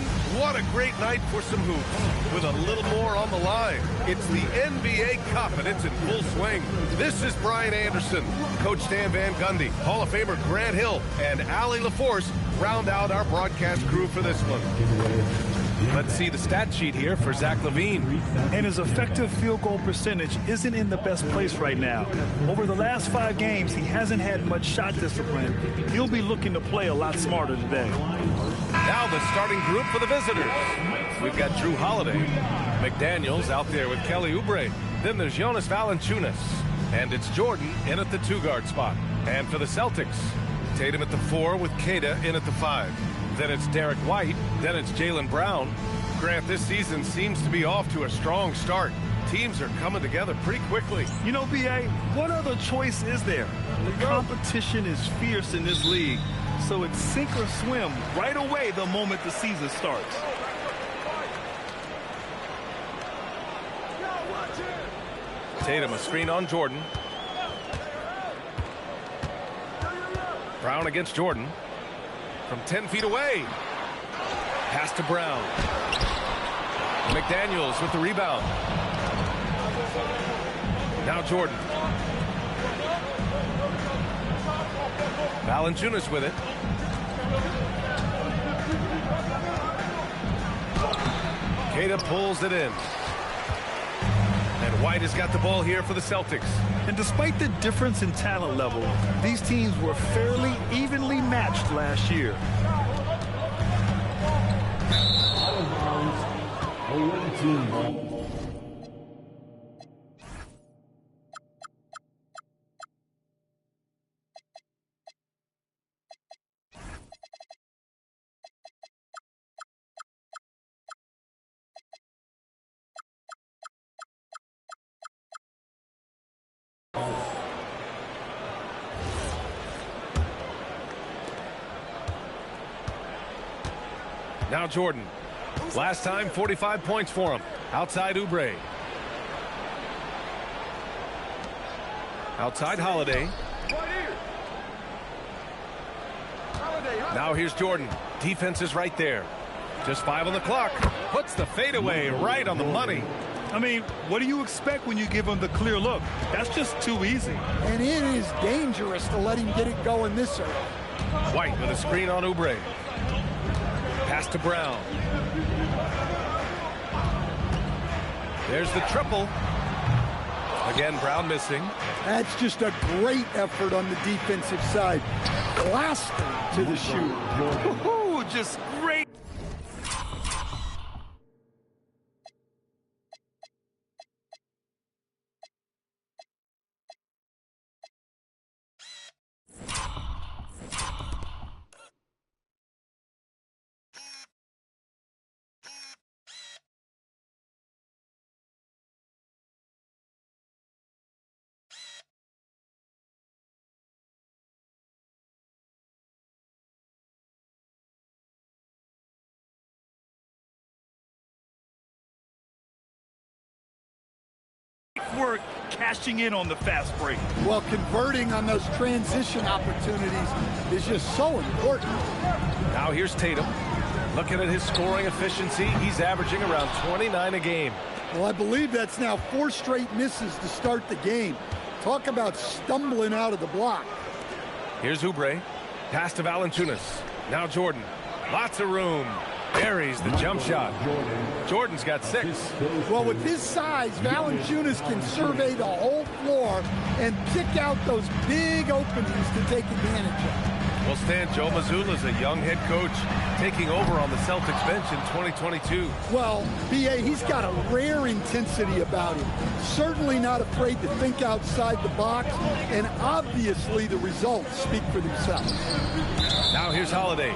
everyone. What a great night for some hoops. With a little more on the line, it's the NBA Cup, and it's in full swing. This is Brian Anderson, Coach Stan Van Gundy, Hall of Famer Grant Hill, and Allie LaForce round out our broadcast crew for this one. Let's see the stat sheet here for Zach LaVine. And his effective field goal percentage isn't in the best place right now. Over the last 5 games, he hasn't had much shot discipline. He'll be looking to play a lot smarter today. Now the starting group for the visitors. We've got Jrue Holiday, McDaniels out there with Kelly Oubre. Then there's Jonas Valanciunas. And it's Jordan in at the 2-guard spot. And for the Celtics, Tatum at the 4 with Keita in at the 5. Then it's Derek White. Then it's Jaylen Brown. Grant, this season seems to be off to a strong start. Teams are coming together pretty quickly. You know, B.A., what other choice is there? The competition is fierce in this league, so it's sink or swim right away the moment the season starts. Tatum, a screen on Jordan. Brown against Jordan. From 10 feet away. Pass to Brown. McDaniels with the rebound. Now Jordan. Valanciunas with it. Keita pulls it in. And White has got the ball here for the Celtics. And despite the difference in talent level, these teams were fairly evenly matched last year. Now Jordan. Last time, 45 points for him. Outside Oubre. Outside Holiday. Now here's Jordan. Defense is right there. Just 5 on the clock. Puts the fadeaway right on the money. I mean, what do you expect when you give him the clear look? That's just too easy. And it is dangerous to let him get it going this early. White with a screen on Oubre. Pass to Brown. There's the triple. Again, Brown missing. That's just a great effort on the defensive side. Blasting to the shoot. Woohoo, just great. Work cashing in on the fast break. Well, converting on those transition opportunities is just so important. Now here's Tatum. Looking at his scoring efficiency, he's averaging around 29 a game. Well, I believe that's now 4 straight misses to start the game. Talk about stumbling out of the block. Here's Oubre. Pass to Valanciunas. Now Jordan. Lots of room. Buries the jump shot. Jordan's got 6. Well, with his size, Valanciunas can survey the whole floor and pick out those big openings to take advantage of. Well, Stan, Joe Mazzulla's a young head coach taking over on the Celtics bench in 2022. Well, B.A., he's got a rare intensity about him. Certainly not afraid to think outside the box, and obviously the results speak for themselves. Now here's Holiday.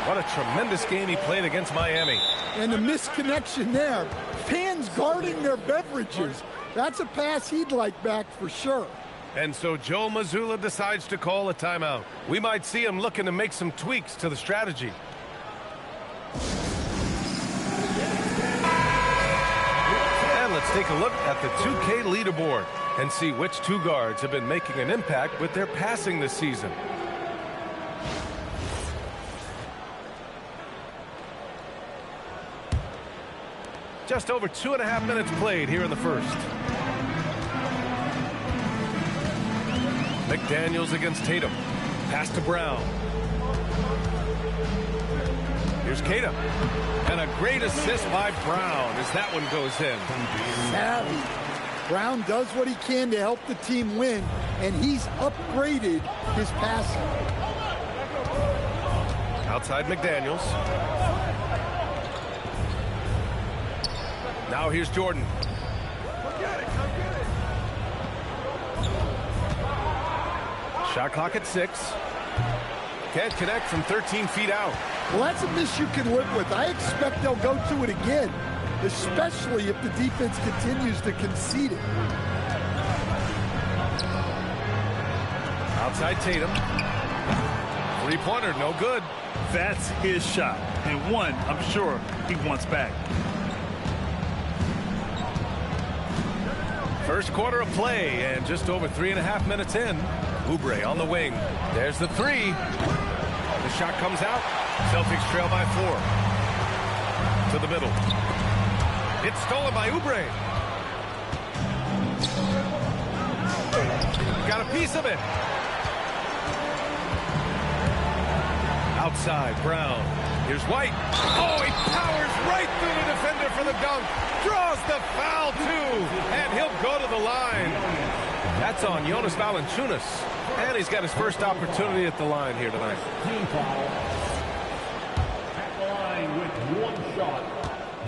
What a tremendous game he played against Miami. And the misconnection there. Fans guarding their beverages. That's a pass he'd like back for sure. And so Joe Mazzulla decides to call a timeout. We might see him looking to make some tweaks to the strategy. And let's take a look at the 2K leaderboard and see which 2 guards have been making an impact with their passing this season. Just over 2.5 minutes played here in the first. McDaniels against Tatum. Pass to Brown. Here's Kareem. And a great assist by Brown as that one goes in. Savvy. Brown does what he can to help the team win, and he's upgraded his passing. Outside McDaniels. Now here's Jordan. Shot clock at 6. Can't connect from 13 feet out. Well, that's a miss you can live with. I expect they'll go to it again, especially if the defense continues to concede it. Outside Tatum. Three-pointer, no good. That's his shot, and one I'm sure he wants back. First quarter of play, and just over 3.5 minutes in. Oubre on the wing. There's the three. The shot comes out. Celtics trail by 4. To the middle. It's stolen by Oubre. Got a piece of it. Outside, Brown. Here's White. Oh, he powers right through the defender for the dunk. Draws the foul, too. And he'll go to the line. That's on Jonas Valanciunas. And he's got his first opportunity at the line here tonight. Team foul. At the line with one shot,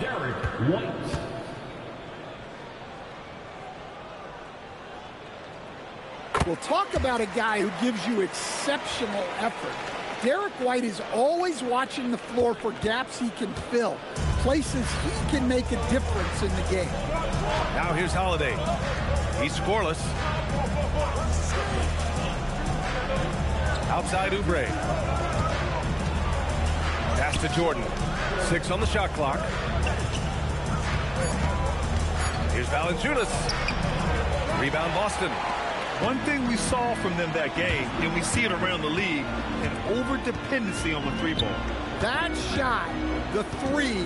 Derek White. We'll talk about a guy who gives you exceptional effort. Derek White is always watching the floor for gaps he can fill, places he can make a difference in the game. Now here's Holiday. He's scoreless. Outside Oubre. Pass to Jordan. 6 on the shot clock. Here's Valanciunas. Rebound Boston. One thing we saw from them that game, and we see it around the league, an over-dependency on the three ball. That shot, the three,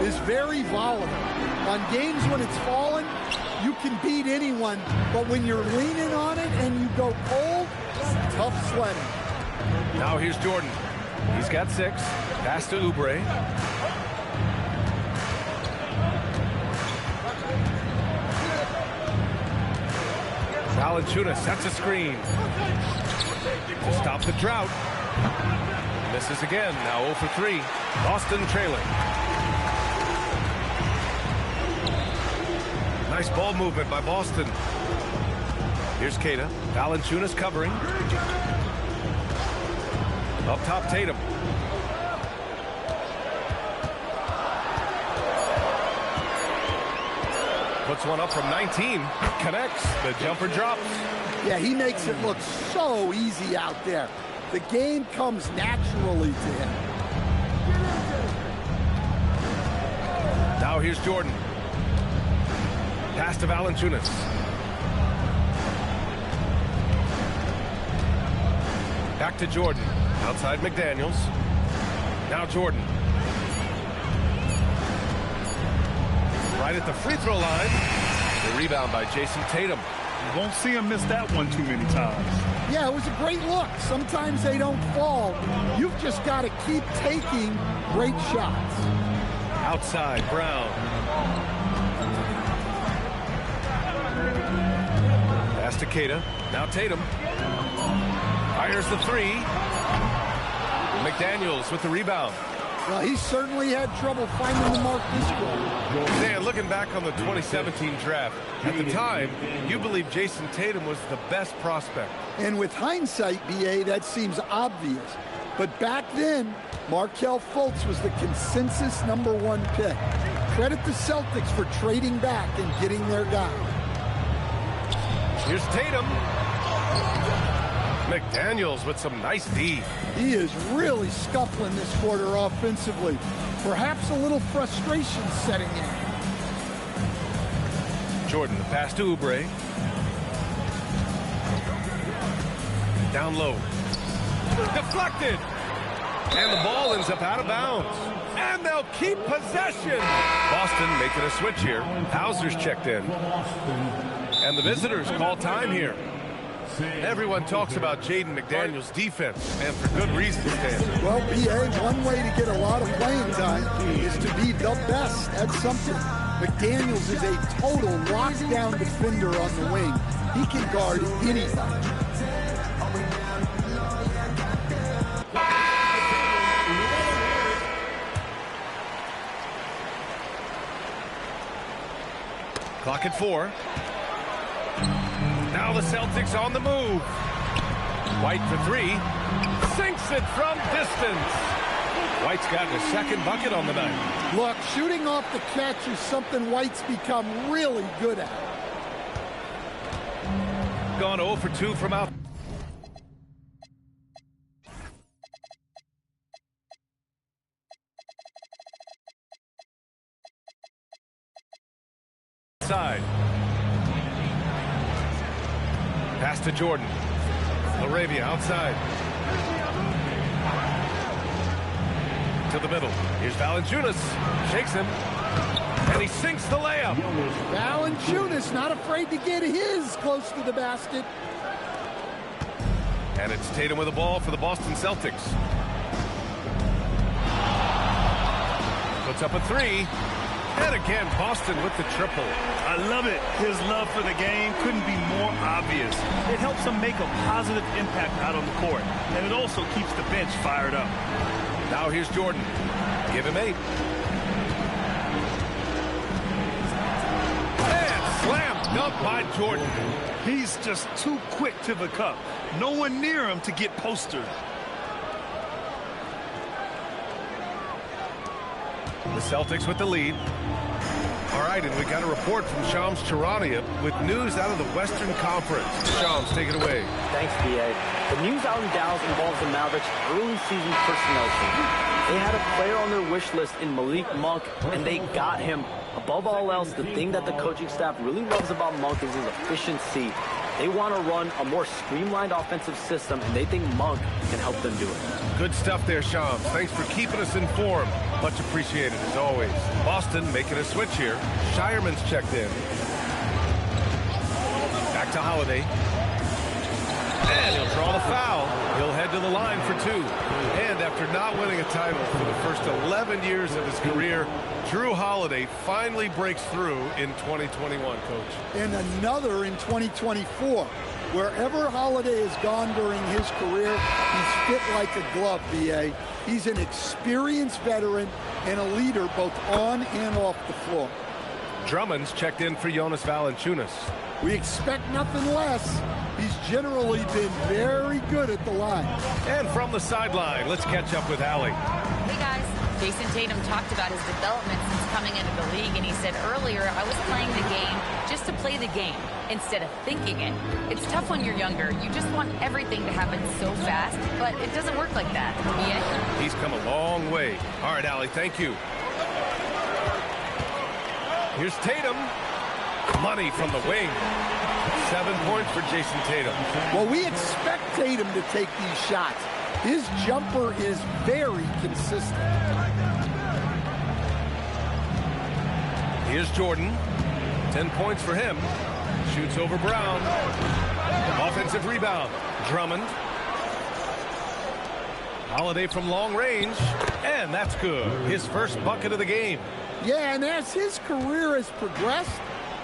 is very volatile. On games when it's falling, you can beat anyone, but when you're leaning on it and you go cold, tough sledding. Now here's Jordan. He's got 6. Pass to Oubre. Valanciunas sets a screen to stop the drought. Misses again. Now 0 for 3. Boston trailing. Nice ball movement by Boston. Here's Kareem. Valanciunas covering. Up top, Tatum. Puts one up from 19. Connects. The jumper drops. Yeah, he makes it look so easy out there. The game comes naturally to him. Now here's Jordan. Pass to Valanciunas. Back to Jordan. Outside McDaniels. Now Jordan. Right at the free throw line. The rebound by Jason Tatum. You won't see him miss that one too many times. Yeah, it was a great look. Sometimes they don't fall. You've just got to keep taking great shots. Outside, Brown. Pass to Kareem. Now Tatum. Fires the three. McDaniels with the rebound. Well, he certainly had trouble finding the mark this quarter. Dan, looking back on the 2017 draft, at the time, you believe Jason Tatum was the best prospect. And with hindsight, B.A., that seems obvious. But back then, Markelle Fultz was the consensus #1 pick. Credit the Celtics for trading back and getting their guy. Here's Tatum. McDaniels with some nice D. He is really scuffling this quarter offensively. Perhaps a little frustration setting in. Jordan, the pass to Oubre. Down low. Deflected. And the ball ends up out of bounds. And they'll keep possession. Boston making a switch here. Hauser's checked in. And the visitors call time here. Everyone talks about Jaden McDaniels' defense, and for good reason, Stan. Well, BA, one way to get a lot of playing time is to be the best at something. McDaniels is a total lockdown defender on the wing. He can guard anybody. Clock at 4. Now the Celtics on the move. White for 3. Sinks it from distance. White's gotten a second bucket on the night. Look, shooting off the catch is something White's become really good at. Gone 0 for 2 from out. Side. Pass to Jordan. Laravia outside. To the middle. Here's Valanciunas. Shakes him. And he sinks the layup. Valanciunas not afraid to get his close to the basket. And it's Tatum with the ball for the Boston Celtics. Puts up a 3. And again, Boston with the triple. I love it. His love for the game couldn't be more obvious. It helps him make a positive impact out on the court. And it also keeps the bench fired up. Now here's Jordan. Give him 8. And slam dunk by Jordan. He's just too quick to the cup. No one near him to get postered. The Celtics with the lead. All right, and we got a report from Shams Charania with news out of the Western Conference. Shams, take it away. Thanks, BA. The news out in Dallas involves the Mavericks' early season personnel change. They had a player on their wish list in Malik Monk, and they got him. Above all else, the thing that the coaching staff really loves about Monk is his efficiency. They want to run a more streamlined offensive system, and they think Monk can help them do it. Good stuff there, Shams. Thanks for keeping us informed. Much appreciated, as always. Boston making a switch here. Shireman's checked in. Back to Holiday. And he'll draw the foul. He'll head to the line for 2. And after not winning a title for the first 11 years of his career, Jrue Holiday finally breaks through in 2021, Coach. And another in 2024. Wherever Holiday has gone during his career, he's fit like a glove, BA. He's an experienced veteran and a leader both on and off the floor. Drummond's checked in for Jonas Valanciunas. We expect nothing less. He's generally been very good at the line. And from the sideline, let's catch up with Allie. Hey guys, Jason Tatum talked about his development since coming into the league, and he said earlier, I was playing the game just to play the game instead of thinking it. It's tough when you're younger. You just want everything to happen so fast, but it doesn't work like that. Yeah. He's come a long way. All right, Allie, thank you. Here's Tatum. Money from the wing. 7 points for Jason Tatum. Well, we expect Tatum to take these shots. His jumper is very consistent. Here's Jordan. 10 points for him. Shoots over Brown. Offensive rebound. Drummond. Holiday from long range. And that's good. His first bucket of the game. Yeah, and as his career has progressed,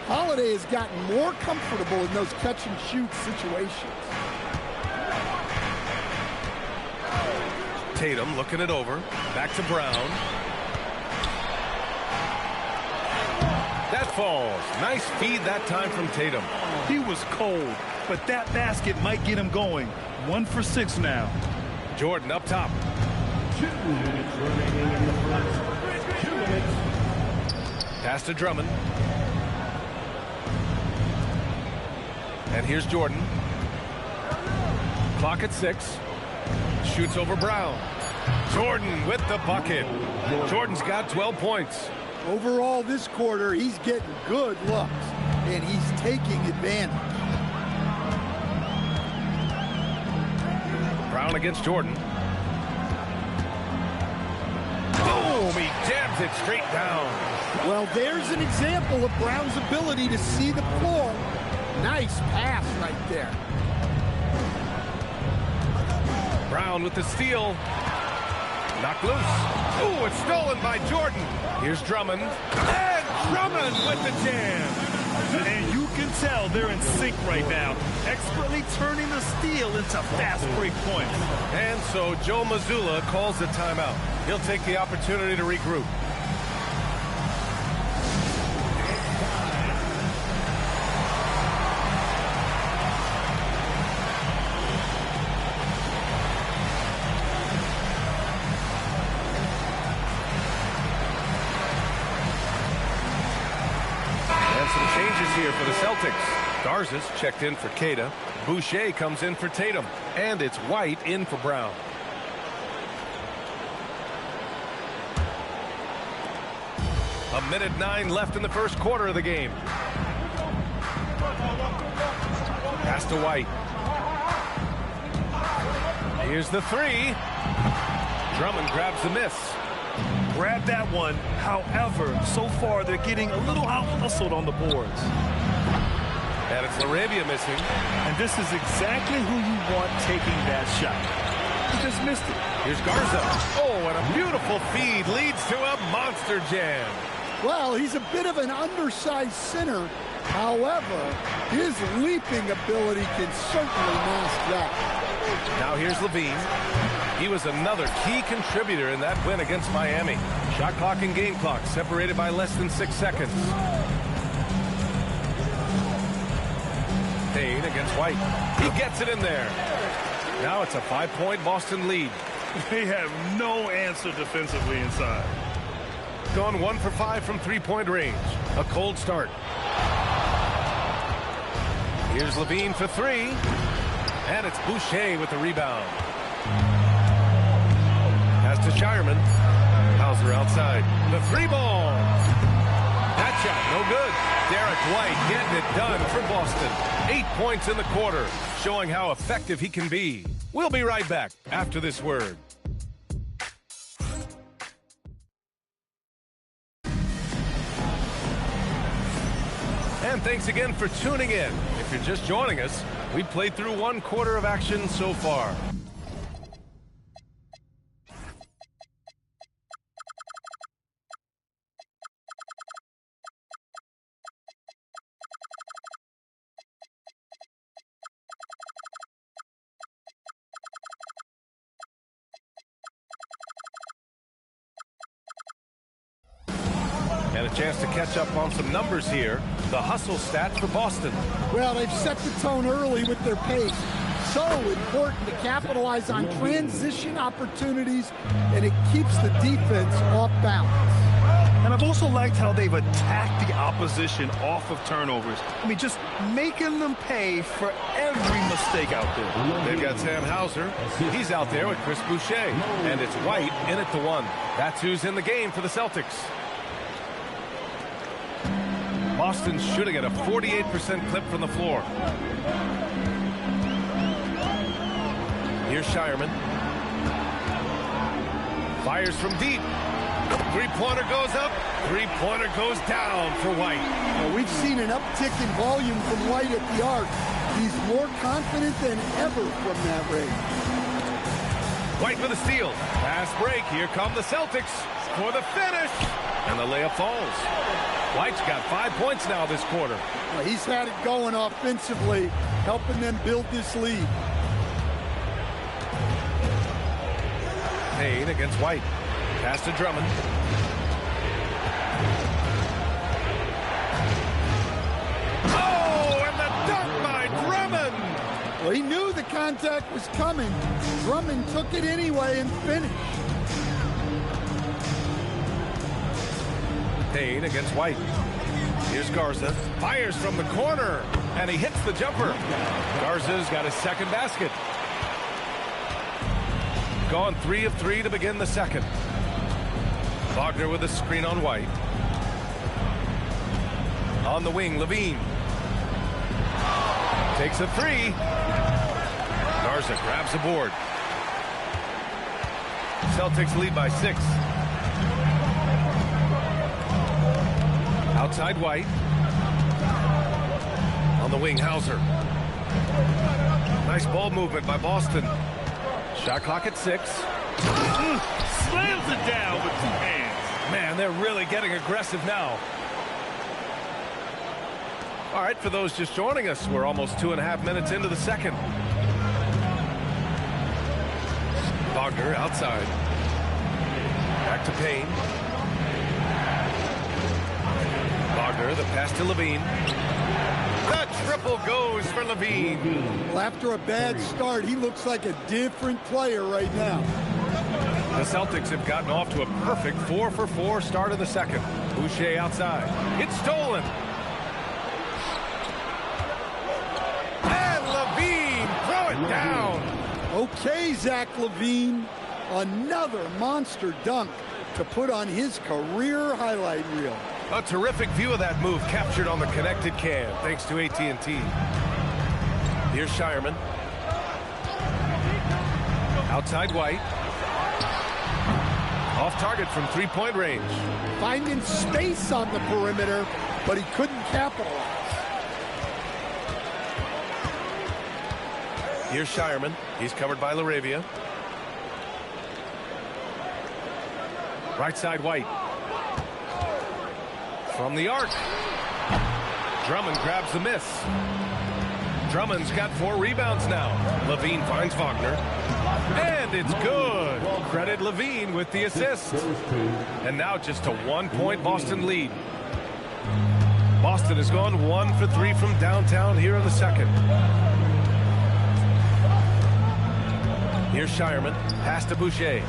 Holiday has gotten more comfortable in those catch-and-shoot situations. Tatum looking it over. Back to Brown. That falls. Nice feed that time from Tatum. He was cold, but that basket might get him going. 1 for 6 now. Jordan up top. 2 minutes remaining in the first. 2 minutes. Pass to Drummond. And here's Jordan. Clock at 6. Shoots over Brown. Jordan with the bucket. Jordan's got 12 points. Overall, this quarter, he's getting good looks, and he's taking advantage. Brown against Jordan. Boom! He it straight down. Well, there's an example of Brown's ability to see the floor. Nice pass right there. Brown with the steal. Knocked loose. Ooh, it's stolen by Jordan. Here's Drummond. And Drummond with the jam. And you can tell they're in sync right now, expertly turning the steal into fast break points. And so Joe Mazzulla calls the timeout. He'll take the opportunity to regroup. Here for the Celtics. Garza's checked in for Queta. Boucher comes in for Tatum. And it's White in for Brown. A minute 9 left in the first quarter of the game. Pass to White. Here's the three. Drummond grabs the miss. Grab that one. However, so far they're getting a little out-hustled on the boards. And it's Laravia missing. And this is exactly who you want taking that shot. He just missed it. Here's Garza. Oh, and a beautiful feed leads to a monster jam. Well, he's a bit of an undersized center. However, his leaping ability can certainly mask that. Now here's Levine. He was another key contributor in that win against Miami. Shot clock and game clock separated by less than 6 seconds. Payne against White. He gets it in there. Now it's a 5-point Boston lead. They have no answer defensively inside. Gone 1 for 5 from 3-point range. A cold start. Here's Levine for 3. And it's Boucher with the rebound. Pass to Shireman. Hauser outside. The 3-ball. That shot, no good. Derek White getting it done for Boston. 8 points in the quarter, showing how effective he can be. We'll be right back after this word. And thanks again for tuning in. If you're just joining us, we played through 1 quarter of action so far. And a chance to catch up on some numbers here. The hustle stats for Boston. Well, they've set the tone early with their pace. So important to capitalize on transition opportunities, and it keeps the defense off balance. And I've also liked how they've attacked the opposition off of turnovers. I mean, just making them pay for every mistake out there. They've got Sam Hauser. He's out there with Chris Boucher. And it's White in at the 1. That's who's in the game for the Celtics. Boston shooting at a 48% clip from the floor. Here's Shireman. Fires from deep. 3-pointer goes up. 3-pointer goes down for White. Well, we've seen an uptick in volume from White at the arc. He's more confident than ever from that range. White with a steal. Fast break. Here come the Celtics for the finish. And the layup falls. White's got 5 points now this quarter. Well, he's had it going offensively, helping them build this lead. Payne against White. Pass to Drummond. Oh, and the dunk by Drummond! Well, he knew the contact was coming. Drummond took it anyway and finished. Payne against White. Here's Garza. Fires from the corner. And he hits the jumper. Garza's got his second basket. Gone 3 of 3 to begin the second. Wagner with a screen on White. On the wing, Levine. Takes a 3. Garza grabs the board. Celtics lead by 6. Outside White. On the wing, Hauser. Nice ball movement by Boston. Shot clock at 6. Slams it down with 2 hands. Man, they're really getting aggressive now. All right, for those just joining us, we're almost 2.5 minutes into the second. Wagner outside. Back to Payne. Wagner, the pass to Levine. The triple goes for Levine. Well, after a bad start, he looks like a different player right now. The Celtics have gotten off to a perfect 4-for-4 start of the second. Boucher outside. It's stolen. And Levine throw it down. Okay, Zach LaVine, another monster dunk to put on his career highlight reel. A terrific view of that move captured on the connected cam, thanks to AT&T. Here's Shireman. Outside White. Off target from 3-point range. Finding space on the perimeter, but he couldn't capitalize. Here's Shireman. He's covered by LaRavia. Right side White. From the arc. Drummond grabs the miss. Drummond's got 4 rebounds now. Levine finds Wagner. And it's good. Credit Levine with the assist. And now just a 1-point Boston lead. Boston has gone 1 for 3 from downtown here in the second. Here's Shireman. Pass to Boucher.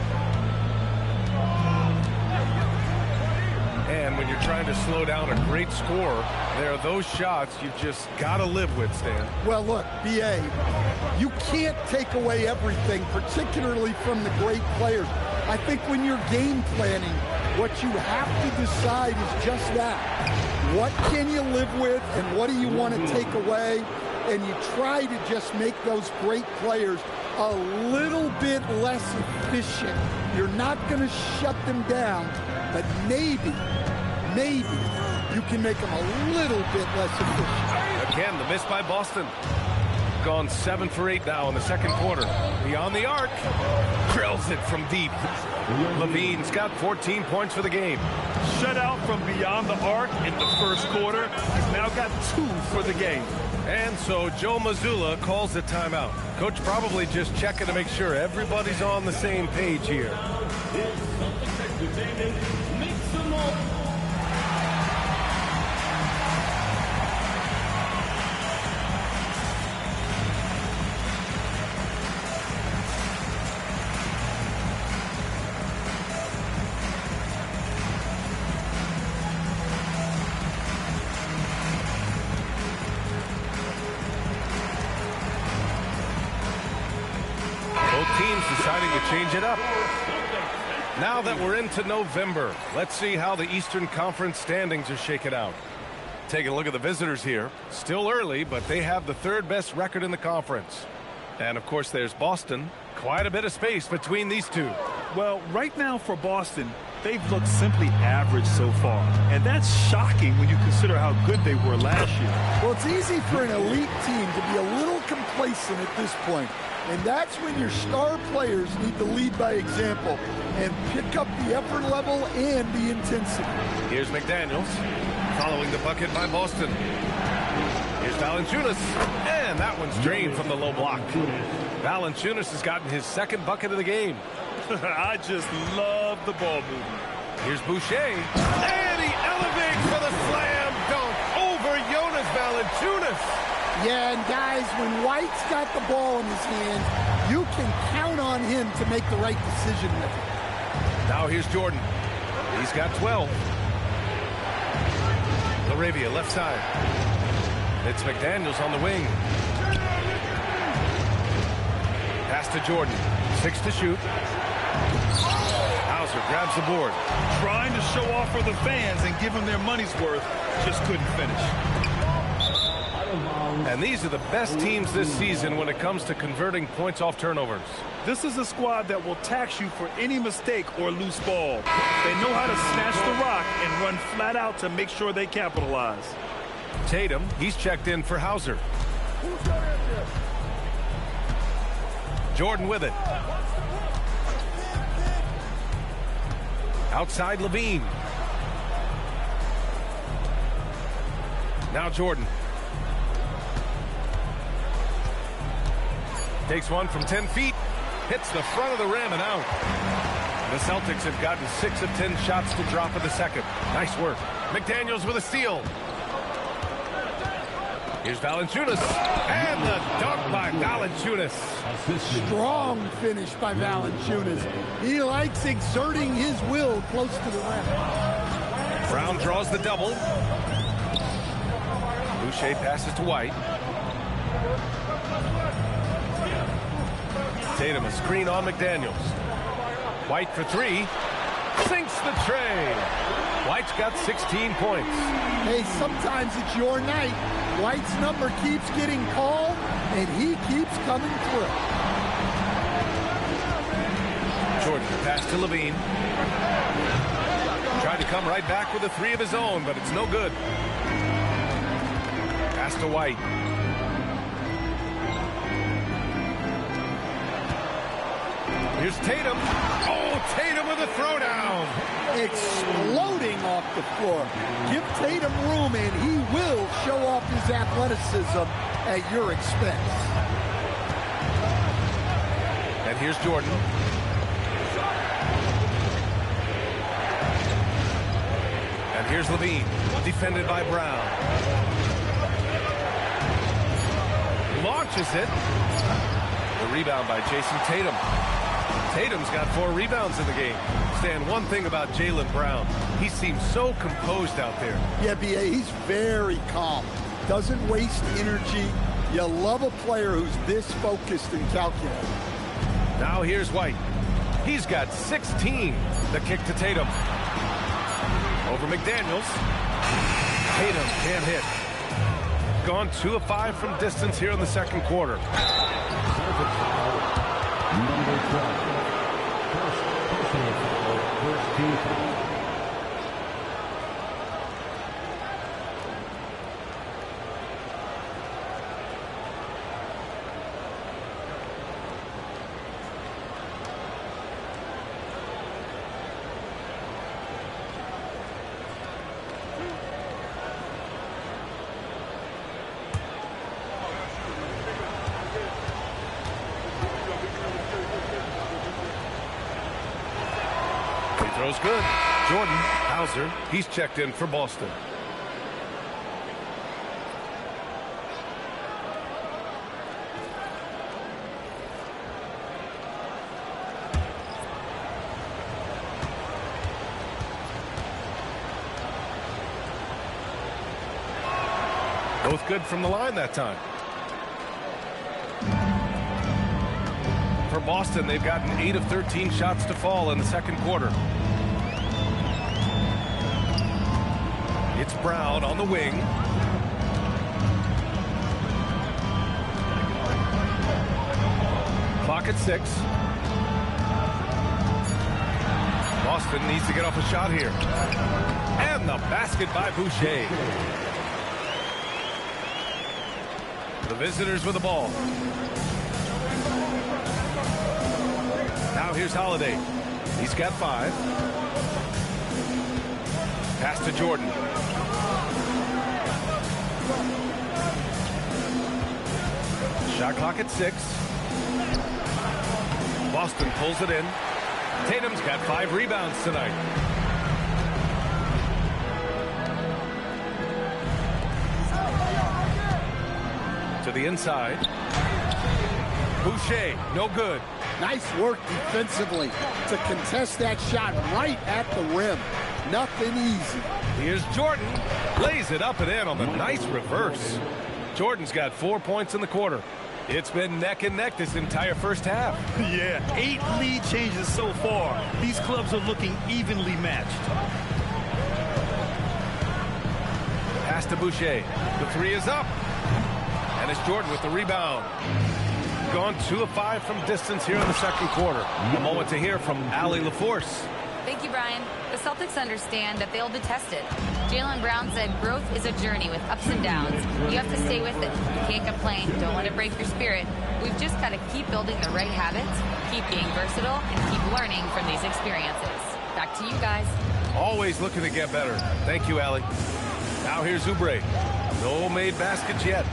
And when you're trying to slow down a great scorer, there are those shots you've just got to live with, Stan. Well, look, B.A., you can't take away everything, particularly from the great players. I think when you're game planning, what you have to decide is just that. What can you live with and what do you want to take away? And you try to just make those great players a little bit less efficient. You're not going to shut them down, but maybe you can make them a little bit less efficient. Again, the miss by Boston. Gone 7 for 8 now in the second quarter. Beyond the arc. Drills it from deep. Levine's got 14 points for the game. Shutout from beyond the arc in the first quarter. He's now got 2 for the game. And so Joe Mazzulla calls the timeout. Coach probably just checking to make sure everybody's on the same page here. Deciding to change it up. Now that we're into November, let's see how the Eastern Conference standings are shaken out. Taking a look at the visitors here. Still early, but they have the 3rd best record in the conference. And of course there's Boston. Quite a bit of space between these two. Well, right now for Boston, they've looked simply average so far. And that's shocking when you consider how good they were last year. Well, it's easy for an elite team to be a little complacent at this point. And that's when your star players need to lead by example and pick up the effort level and the intensity. Here's McDaniels following the bucket by Boston. Here's Valanciunas, and that one's drained from the low block. Valanciunas has gotten his 2nd bucket of the game. I just love the ball movement. Here's Boucher, and he elevates for the slam dunk over Jonas Valanciunas. Yeah, and guys, when White's got the ball in his hands, you can count on him to make the right decision with it. Now here's Jordan. He's got 12. LaRavia, left side. It's McDaniels on the wing. Pass to Jordan. 6 to shoot. Hauser grabs the board. Trying to show off for the fans and give them their money's worth. Just couldn't finish. And these are the best teams this season when it comes to converting points off turnovers. This is a squad that will tax you for any mistake or loose ball. They know how to snatch the rock and run flat out to make sure they capitalize. Tatum, he's checked in for Hauser. Jordan with it. Outside Levine. Now Jordan. Takes one from 10 feet. Hits the front of the rim and out. The Celtics have gotten 6 of 10 shots to drop in the second. Nice work. McDaniels with a steal. Here's Valanciunas. And the dunk by Valanciunas. Strong finish by Valanciunas. He likes exerting his will close to the rim. Brown draws the double. Boucher passes to White. Tatum a screen on McDaniels. White for 3. Sinks the tray. White's got 16 points. Hey, sometimes it's your night. White's number keeps getting called, and he keeps coming through. Jordan pass to Levine. Tried to come right back with a 3 of his own, but it's no good. Pass to White. Here's Tatum. Oh, Tatum with a throwdown. Exploding off the floor. Give Tatum room, and he will show off his athleticism at your expense. And here's Jordan. And here's Levine, defended by Brown. Launches it. The rebound by Jason Tatum. Tatum's got 4 rebounds in the game. Stan, one thing about Jaylen Brown, he seems so composed out there. Yeah, B.A., he's very calm. Doesn't waste energy. You love a player who's this focused and calculated. Now here's White. He's got 16. The kick to Tatum. Over McDaniels. Tatum can't hit. Gone 2 of 5 from distance here in the second quarter. Number 12. First team foul. Throw's good. Jordan, Hauser, he's checked in for Boston. Both good from the line that time. For Boston, they've gotten 8 of 13 shots to fall in the second quarter. It's Brown on the wing. Clock at 6. Boston needs to get off a shot here. And the basket by Boucher. The visitors with the ball. Now here's Holiday. He's got 5. Pass to Jordan. Shot clock at 6. Boston pulls it in. Tatum's got 5 rebounds tonight. To the inside. Boucher, no good. Nice work defensively to contest that shot right at the rim. Nothing easy. Here's Jordan. Lays it up and in on the nice reverse. Jordan's got 4 points in the quarter. It's been neck and neck this entire first half. Yeah, 8 lead changes so far. These clubs are looking evenly matched. Pass to Boucher. The 3 is up. And it's Jordan with the rebound. Gone 2 of 5 from distance here in the second quarter. A moment to hear from Allie LaForce. Thank you, Brian. The Celtics understand that they'll be tested. Jaylen Brown said growth is a journey with ups and downs. You have to stay with it. You can't complain. Don't let it break your spirit. We've just got to keep building the right habits, keep being versatile, and keep learning from these experiences. Back to you guys. Always looking to get better. Thank you, Allie. Now here's Oubre. No made baskets yet.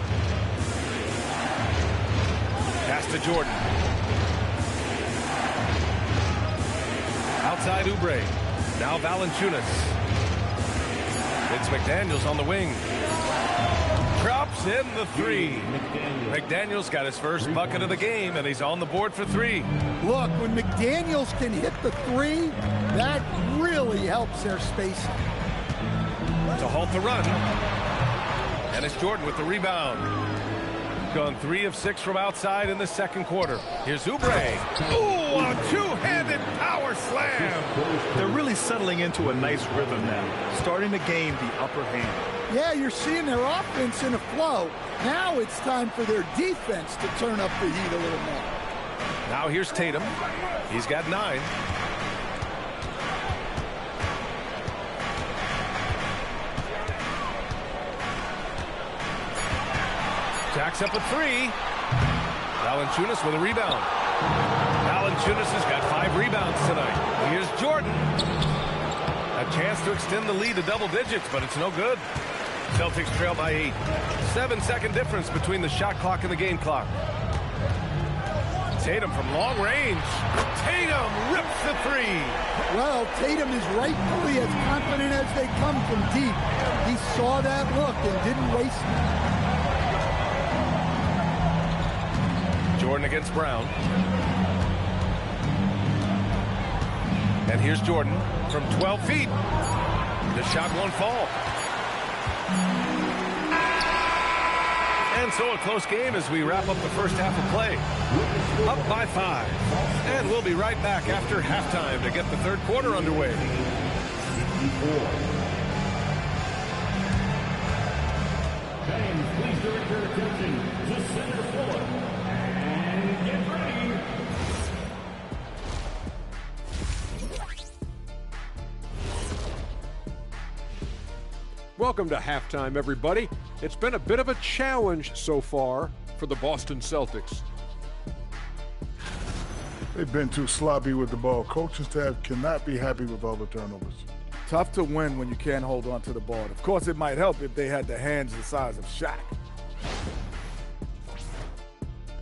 Pass to Jordan. Outside Oubre. Now Valanciunas. It's McDaniels on the wing. Drops in the three. McDaniels got his first bucket of the game, and he's on the board for three. Look, when McDaniels can hit the three, that really helps their spacing. To halt the run. And it's Jordan with the rebound. Gone 3 of 6 from outside in the second quarter. Here's Oubre. Ooh, a two-handed power slam. They're really settling into a nice rhythm now, starting the game the upper hand. Yeah, you're seeing their offense in a flow. Now it's time for their defense to turn up the heat a little more. Now here's Tatum. He's got 9. Jacks up a 3. Valanciunas with a rebound. Valanciunas has got 5 rebounds tonight. Here's Jordan. A chance to extend the lead to double digits, but it's no good. Celtics trail by 8. 7-second difference between the shot clock and the game clock. Tatum from long range. Tatum rips the 3. Well, Tatum is rightfully as confident as they come from deep. He saw that look and didn't waste it. Jordan against Brown. And here's Jordan from 12 feet. The shot won't fall. And so a close game as we wrap up the first half of play. Up by 5. And we'll be right back after halftime to get the third quarter underway. Fans, please direct your attention to center court. And get ready. Welcome to halftime, everybody. It's been a bit of a challenge so far for the Boston Celtics. They've been too sloppy with the ball. Coaching staff cannot be happy with all the turnovers. Tough to win when you can't hold on to the ball. Of course, it might help if they had the hands the size of Shaq.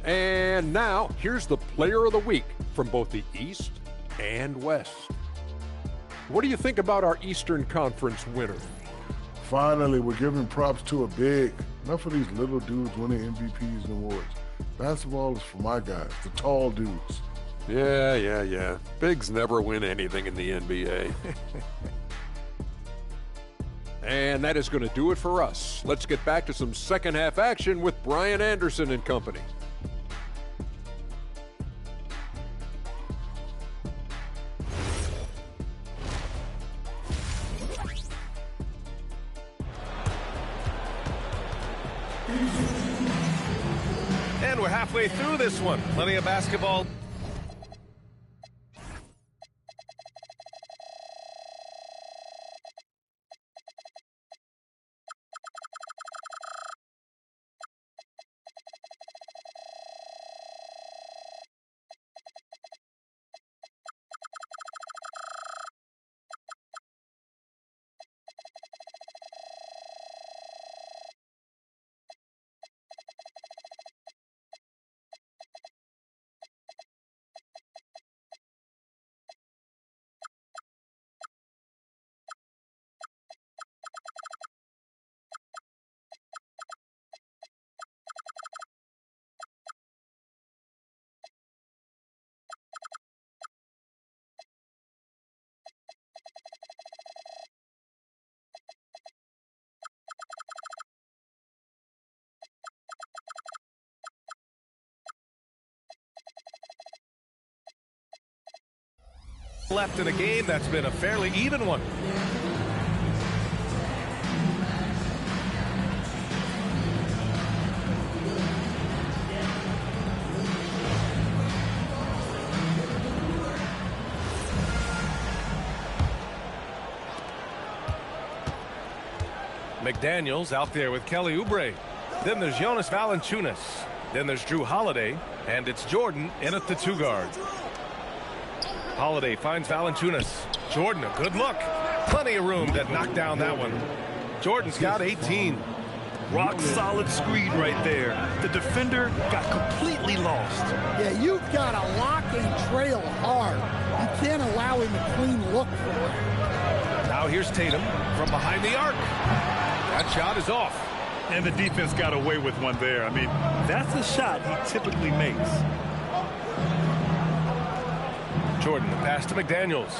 And now, here's the player of the week from both the East and West. What do you think about our Eastern Conference winner? Finally, we're giving props to a big. Enough of these little dudes winning MVPs and awards. Basketball is for my guys, the tall dudes. Yeah. Bigs never win anything in the NBA. And that is going to do it for us. Let's get back to some second half action with Brian Anderson and company. And we're halfway through this one. Plenty of basketball. Left in a game that's been a fairly even one. McDaniels out there with Kelly Oubre. Then there's Jonas Valanciunas. Then there's Jrue Holiday. And it's Jordan in at the 2 guard. Holiday finds Valanciunas. Jordan, a good look. Plenty of room to knock down that one. Jordan's got 18. Rock solid screen right there. The defender got completely lost. Yeah, you've got to lock and trail hard. You can't allow him a clean look for it. Now here's Tatum from behind the arc. That shot is off. And the defense got away with one there. I mean, that's a shot he typically makes. Jordan, the pass to McDaniels.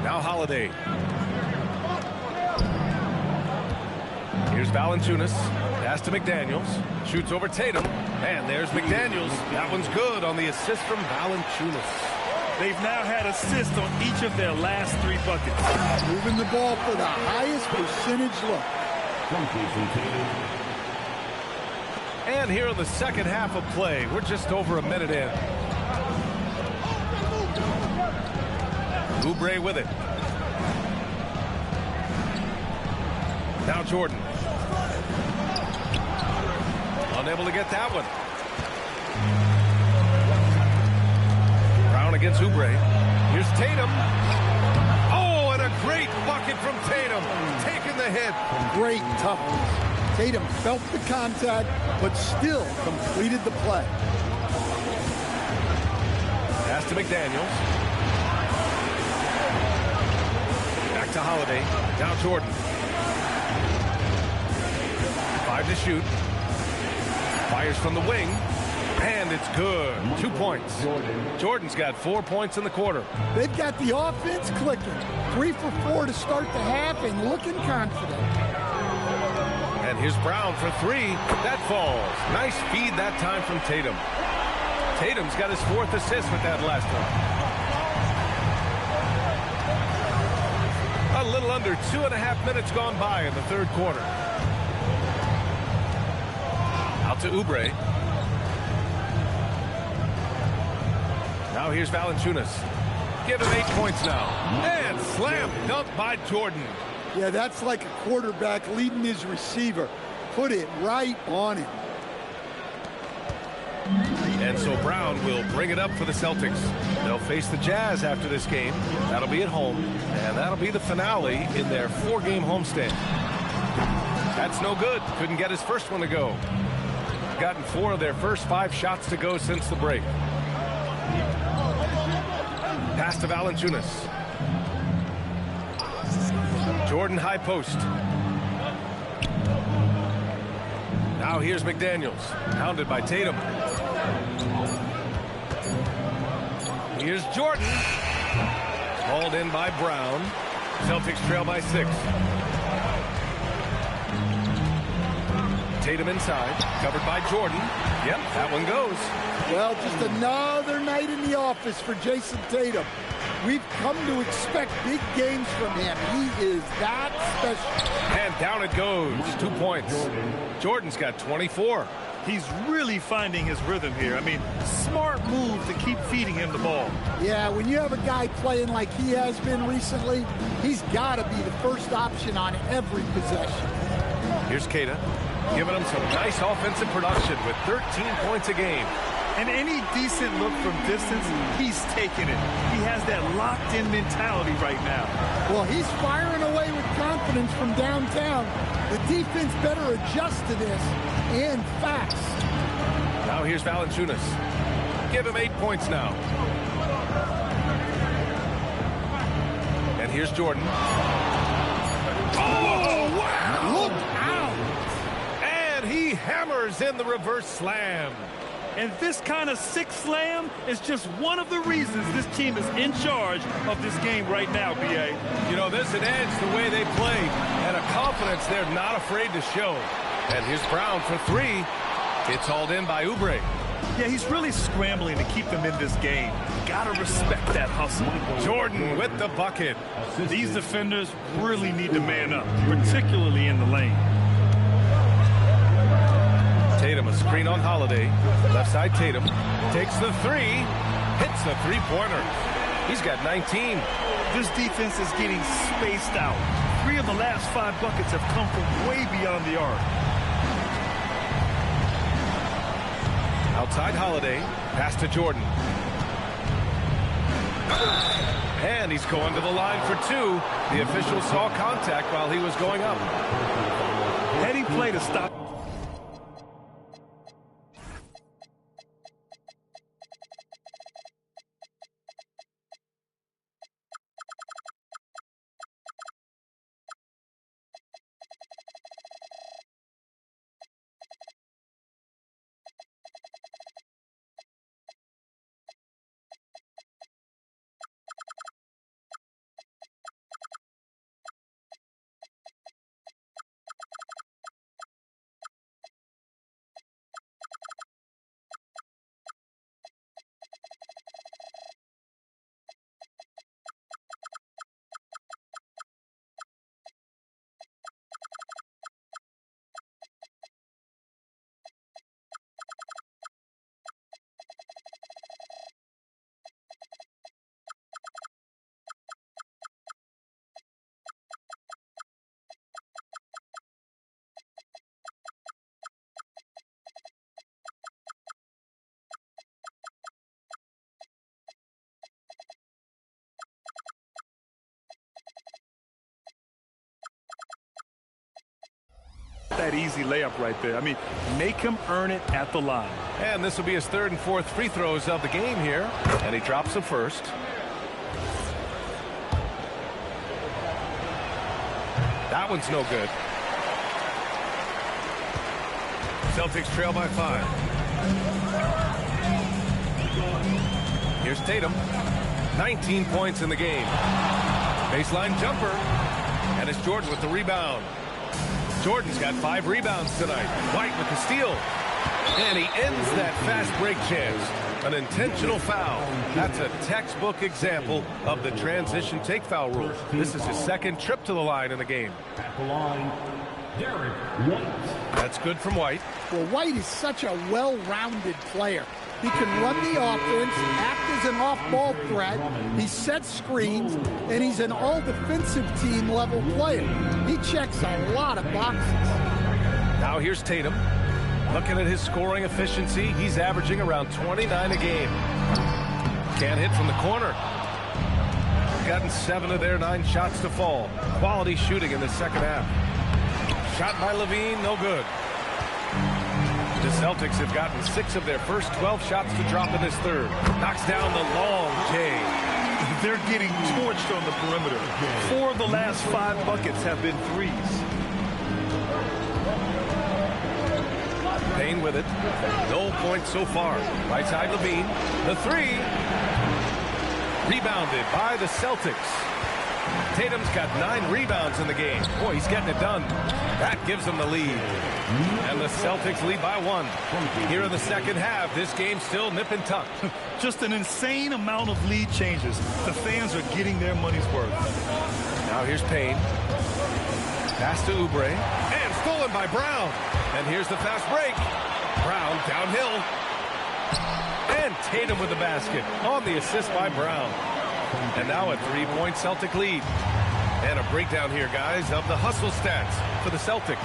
Now Holiday. Here's Valanciunas. Pass to McDaniels. Shoots over Tatum. And there's McDaniels. That one's good on the assist from Valanciunas. They've now had assists on each of their last 3 buckets. Moving the ball for the highest percentage look. And here in the second half of play, we're just over a minute in. Oubre with it. Now Jordan. Unable to get that one. Brown against Oubre. Here's Tatum. Oh, and a great bucket from Tatum. Taking the hit. Great toughness. Tatum felt the contact, but still completed the play. Pass to McDaniels. Back to Holiday. Now Jordan. 5 to shoot. Fires from the wing. And it's good. 2 points. Jordan's got 4 points in the quarter. They've got the offense clicking. 3 for 4 to start the half and looking confident. And here's Brown for 3. That falls. Nice feed that time from Tatum. Tatum's got his 4th assist with that last one. A little under 2.5 minutes gone by in the 3rd quarter. Out to Oubre. Now here's Valanciunas. Give him 8 points now. And slam dunk by Jordan. Yeah, that's like a quarterback leading his receiver. Put it right on him. And so Brown will bring it up for the Celtics. They'll face the Jazz after this game. That'll be at home. And that'll be the finale in their 4-game homestand. That's no good. Couldn't get his first one to go. Gotten 4 of their first 5 shots to go since the break. Pass to Valanciunas. Jordan high post. Now here's McDaniels. Pounded by Tatum. Here's Jordan. Hauled in by Brown. Celtics trail by 6. Tatum inside. Covered by Jordan. Yep, that one goes. Well, just another night in the office for Jason Tatum. We've come to expect big games from him. He is that special. And down it goes. 2 points. Jordan's got 24. He's really finding his rhythm here. I mean, smart move to keep feeding him the ball. Yeah, when you have a guy playing like he has been recently, he's got to be the first option on every possession. Here's Keita, giving him some nice offensive production with 13 points a game. And any decent look from distance, he's taking it. He has that locked-in mentality right now. Well, he's firing away with confidence from downtown. The defense better adjust to this, and fast. Now here's Valanciunas. Give him 8 points now. And here's Jordan. Oh, wow! Look out! And he hammers in the reverse slam. And this kind of sick slam is just one of the reasons this team is in charge of this game right now, B.A. You know, there's an edge the way they play and a confidence they're not afraid to show. And here's Brown for 3. It's hauled in by Oubre. Yeah, he's really scrambling to keep them in this game. Gotta respect that hustle. Jordan with the bucket. These defenders really need to man up, particularly in the lane. Tatum, a screen on Holiday. Left side Tatum. Takes the 3. Hits the 3-pointer. He's got 19. This defense is getting spaced out. 3 of the last 5 buckets have come from way beyond the arc. Outside Holiday, pass to Jordan. And he's going to the line for 2. The official saw contact while he was going up. Heading play to stop. That easy layup right there. I mean, make him earn it at the line. And this will be his 3rd and 4th free throws of the game here. And he drops the first. That one's no good. Celtics trail by 5. Here's Tatum. 19 points in the game. Baseline jumper. And it's Jordan with the rebound. Jordan's got 5 rebounds tonight. White with the steal. And he ends that fast break chance. An intentional foul. That's a textbook example of the transition take foul rule. This is his 2nd trip to the line in the game. At the line, Derek White. That's good from White. Well, White is such a well-rounded player. He can run the offense, act as an off-ball threat, he sets screens, and he's an all-defensive team level player. He checks a lot of boxes. Now here's Tatum. Looking at his scoring efficiency, he's averaging around 29 a game. Can't hit from the corner. Gotten 7 of their 9 shots to fall. Quality shooting in the 2nd half. Shot by Levine, no good. The Celtics have gotten 6 of their first 12 shots to drop in this 3rd. Knocks down the long J. They're getting torched on the perimeter. 4 of the last 5 buckets have been threes. Payne with it. No points so far. Right side Levine. The 3. Rebounded by the Celtics. Tatum's got 9 rebounds in the game. Boy, he's getting it done. That gives them the lead. And the Celtics lead by 1. Here in the 2nd half, this game's still nip and tuck. Just an insane amount of lead changes. The fans are getting their money's worth. Now here's Payne. Pass to Oubre. And stolen by Brown. And here's the fast break. Brown downhill. And Tatum with the basket on the assist by Brown. And now a 3-point Celtic lead. And a breakdown here, guys, of the hustle stats for the Celtics.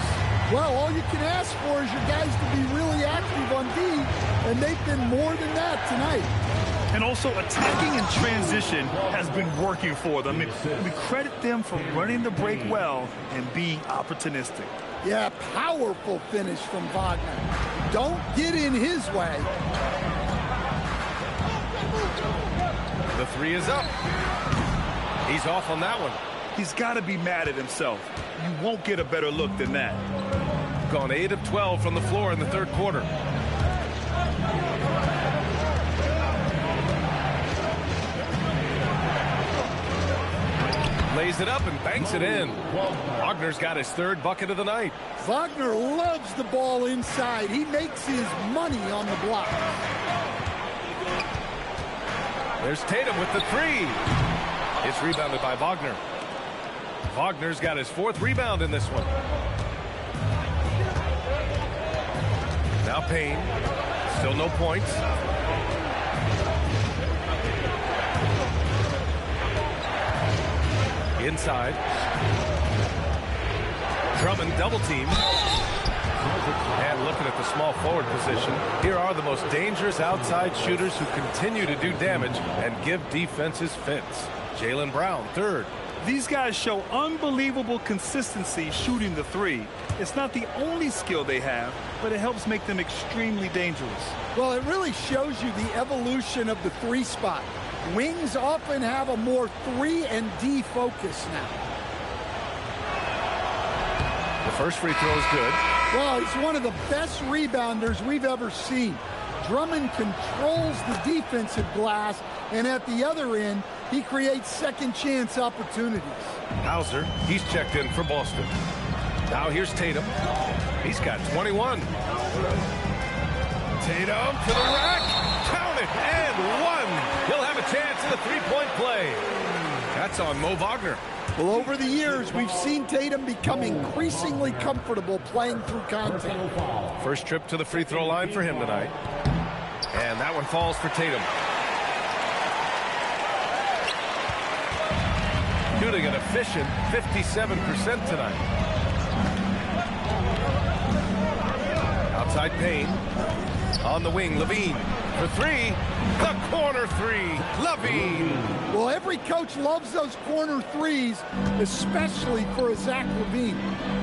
Well, all you can ask for is your guys to be really active on D, and they've been more than that tonight. And also attacking in transition has been working for them. I mean, we credit them for running the break well and being opportunistic. Yeah, powerful finish from Wagner. Don't get in his way. The 3 is up. He's off on that one. He's got to be mad at himself. You won't get a better look than that. Gone 8 of 12 from the floor in the 3rd quarter. Lays it up and banks it in. Wagner's got his 3rd bucket of the night. Wagner loves the ball inside. He makes his money on the block. There's Tatum with the 3. It's rebounded by Wagner. Wagner's got his 4th rebound in this one. Now Payne. Still no points. Inside. Drummond double team. And looking at the small forward position, here are the most dangerous outside shooters who continue to do damage and give defenses fits. Jaylen Brown, third. These guys show unbelievable consistency shooting the three. It's not the only skill they have, but it helps make them extremely dangerous. Well, it really shows you the evolution of the three spot. Wings often have a more 3 and D focus now. The first free throw is good. Well, he's one of the best rebounders we've ever seen. Drummond controls the defensive glass, and at the other end, he creates second chance opportunities. Hauser, he's checked in for Boston. Now here's Tatum. He's got 21. Tatum to the rack. Count it, and one. He'll have a chance in the three-point play. That's on Mo Wagner. Well, over the years, we've seen Tatum become increasingly comfortable playing through contact. First trip to the free throw line for him tonight. And that one falls for Tatum. Shooting an efficient 57% tonight. Outside Payne. On the wing, Levine for three. The corner three, Levine. Well, every coach loves those corner threes, especially for a Zach LaVine.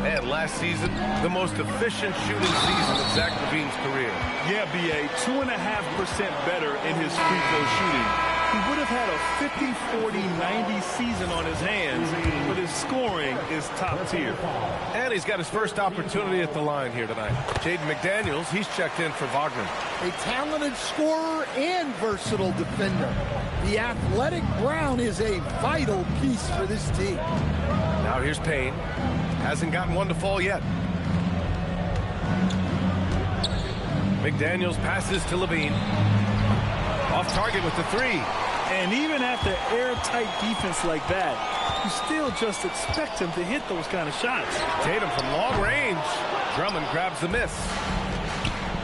And last season, the most efficient shooting season of Zach LaVine's career. Yeah, B.A., 2.5% better in his free throw shooting. He would have had a 50-40-90 season on his hands, but his scoring is top tier. And he's got his first opportunity at the line here tonight. Jaden McDaniels, he's checked in for Wagner. A talented scorer and versatile defender. The athletic Brown is a vital piece for this team. Now here's Payne. Hasn't gotten one to fall yet. McDaniels passes to Levine. Off target with the three. And even after airtight defense like that, you still just expect him to hit those kind of shots. Tatum from long range. Drummond grabs the miss.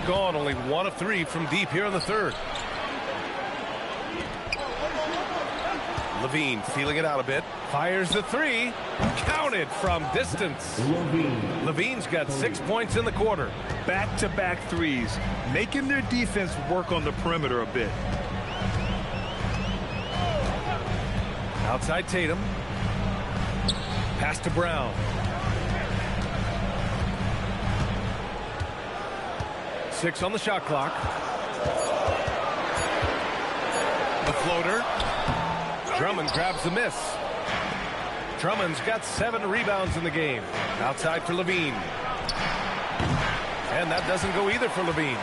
Gone only 1 of 3 from deep here in the third. Levine feeling it out a bit. Fires the three. Counted from distance. Levine's got 6 points in the quarter. Back-to-back threes, making their defense work on the perimeter a bit. Outside Tatum. Pass to Brown. Six on the shot clock. The floater. Drummond grabs the miss. Drummond's got 7 rebounds in the game. Outside for Levine. And that doesn't go either for Levine.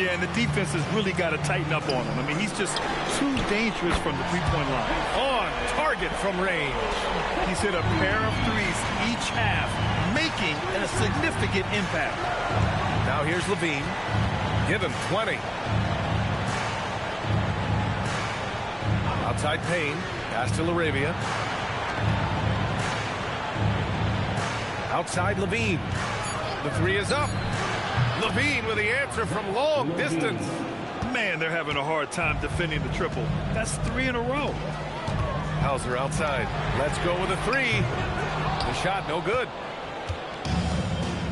Yeah, and the defense has really got to tighten up on him. I mean, he's just too dangerous from the three-point line. On target from range. He's hit a pair of threes each half, making a significant impact. Now here's Levine. Give him 20. Outside Payne. Pass to LaRavia. Outside Levine. The three is up. Levine with the answer from long distance. Man, they're having a hard time defending the triple. That's 3 in a row. Hauser outside. Let's go with a three. The shot no good.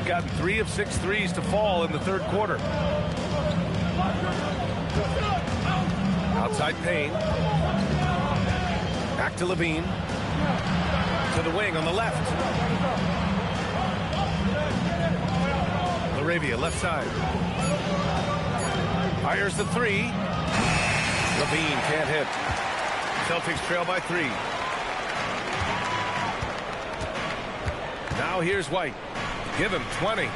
Gotten 3 of 6 threes to fall in the third quarter. Outside Payne. Back to Levine. To the wing on the left. LaRavia left side. Fires the three. Levine can't hit. Celtics trail by 3. Now here's White. Give him 20.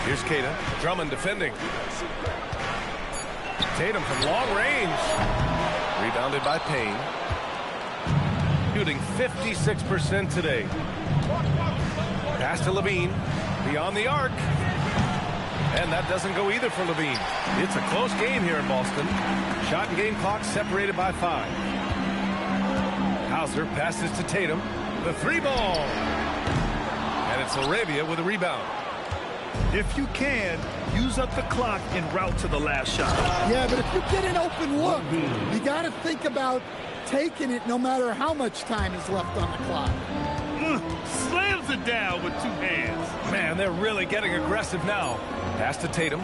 Here's Kata. Drummond defending. Tatum from long range. Rebounded by Payne. Shooting 56% today. Pass to Levine. Beyond the arc. And that doesn't go either for Levine. It's a close game here in Boston. Shot and game clock separated by 5. Hauser passes to Tatum. The 3 ball. And it's LaRavia with a rebound. If you can, use up the clock en route to the last shot. Yeah, but if you get an open look, you got to think about taking it no matter how much time is left on the clock. Slams it down with two hands. Man, they're really getting aggressive now. Pass to Tatum.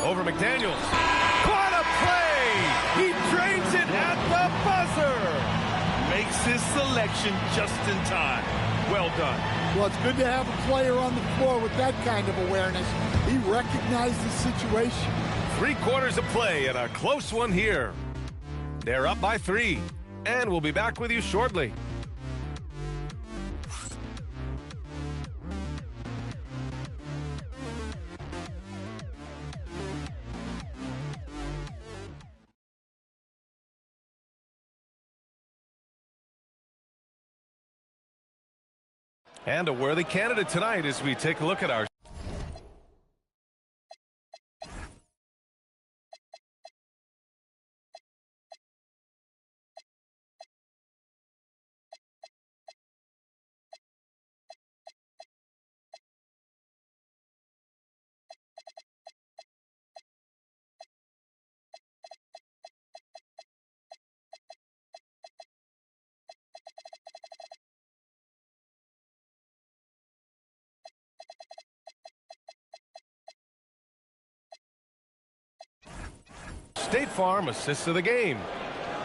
Over McDaniels. What a play! He drains it at the buzzer! Makes his selection just in time. Well done. Well, it's good to have a player on the floor with that kind of awareness. He recognized the situation. 3/4 of play and a close one here. They're up by 3, and we'll be back with you shortly. And a worthy candidate tonight as we take a look at our State Farm assist of the game.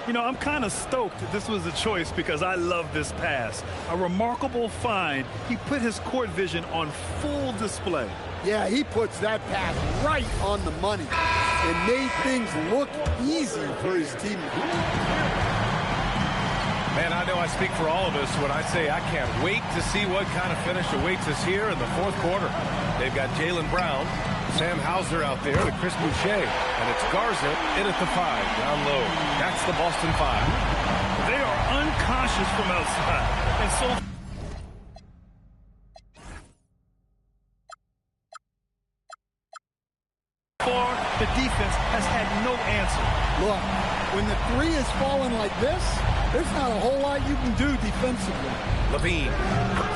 You know, I'm kind of stoked that this was a choice because I love this pass. A remarkable find. He put his court vision on full display. Yeah, he puts that pass right on the money and made things look easy for his team. Man, I know I speak for all of us when I say I can't wait to see what kind of finish awaits us here in the 4th quarter. They've got Jalen Brown, Sam Hauser out there to Chris Boucher, and it's Garza in at the 5, down low. That's the Boston 5. They are unconscious from outside, and so far the defense has had no answer. Look, when the 3 is falling like this, there's not a whole lot you can do defensively. Levine,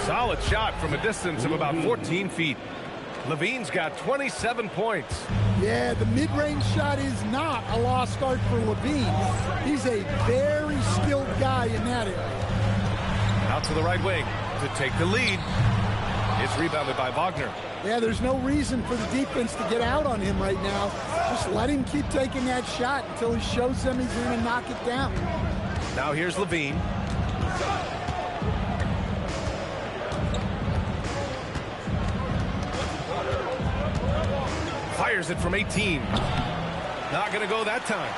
solid shot from a distance of about 14 feet. Levine's got 27 points. Yeah, the mid-range shot is not a lost art for Levine. He's a very skilled guy in that area. Out to the right wing to take the lead. It's rebounded by Wagner. Yeah, there's no reason for the defense to get out on him right now. Just let him keep taking that shot until he shows them he's going to knock it down. Now here's Levine. Fires it from 18. Not going to go that time.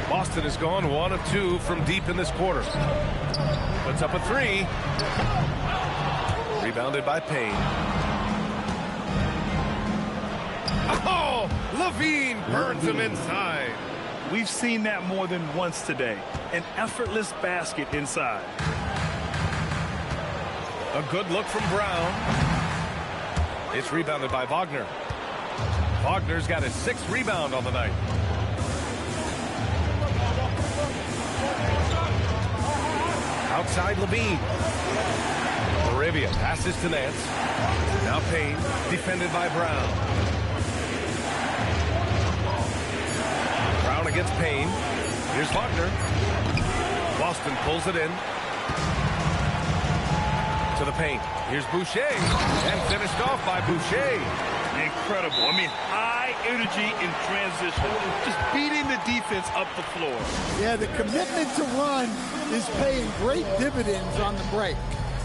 Boston has gone 1 of 2 from deep in this quarter. Puts up a 3. Rebounded by Payne. Oh, Levine burns him inside. We've seen that more than once today. An effortless basket inside. A good look from Brown. It's rebounded by Wagner. Wagner's got his 6th rebound on the night. Outside Levine. Arabia passes to Nance. Now Payne, defended by Brown. Brown against Payne. Here's Wagner. Boston pulls it in. To the paint. Here's Boucher. And finished off by Boucher. Incredible. I mean, high energy in transition. Just beating the defense up the floor. Yeah, the commitment to run is paying great dividends on the break.